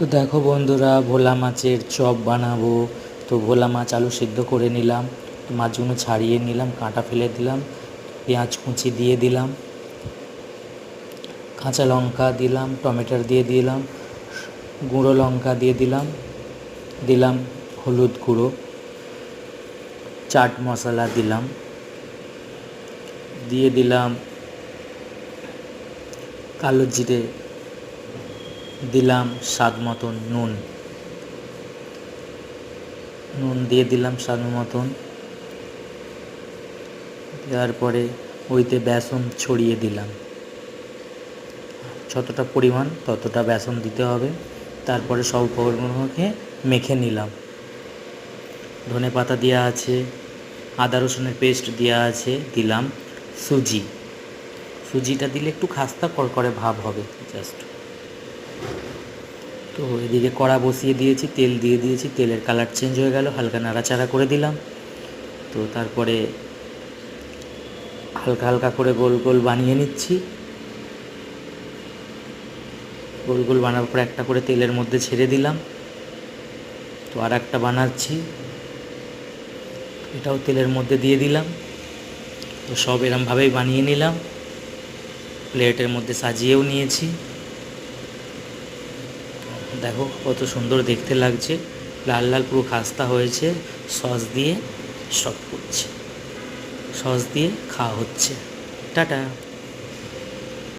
তো দেখো বন্ধুরা, ভোলা মাছের চপ বানাবো। তো ভোলা মাছ আলু সিদ্ধ করে নিলাম, মাছগুলো ছাড়িয়ে নিলাম, কাঁটা ফেলে দিলাম, পেঁয়াজ কুচি দিয়ে দিলাম, কাঁচা লঙ্কা দিলাম, টমেটো দিয়ে দিলাম, গুঁড়ো লঙ্কা দিয়ে দিলাম, দিলাম হলুদ গুঁড়ো, চাট মশলা দিলাম, দিয়ে দিলাম কালো জিরে, দিলাম স্বাদ মতন নুন দিয়ে দিলাম স্বাদ মতন। দেওয়ার পরে ওইতে বেসন ছড়িয়ে দিলাম, যতটা পরিমাণ ততটা বেসন দিতে হবে। তারপরে সব উপকরণগুলোকে মেখে নিলাম। ধনে পাতা দেওয়া আছে, আদা রসুনের পেস্ট দেওয়া আছে, দিলাম সুজিটা দিলে একটু খাস্তা করকরে ভাব হবে জাস্ট। তো এদিকে কড়া বসিয়ে দিয়েছি, তেল দিয়ে দিয়েছি, তেলের কালার চেঞ্জ হয়ে গেল, হালকা নাড়াচাড়া করে দিলাম। তো তারপরে হালকা হালকা করে গোল গোল বানিয়ে নিচ্ছি। গোল গোল বানানোর পর একটা করে তেলের মধ্যে ছেড়ে দিলাম। তো আর একটা বানাচ্ছি, এটাও তেলের মধ্যে দিয়ে দিলাম। তো সব এরমভাবেই বানিয়ে নিলাম, প্লেটের মধ্যে সাজিয়েও নিয়েছি। দেখো কত সুন্দর দেখতে লাগছে, লাল লাল পুরো খাস্তা হয়েছে। সস দিয়ে সব করছে, সস দিয়ে খাওয়া হচ্ছে। টাটা।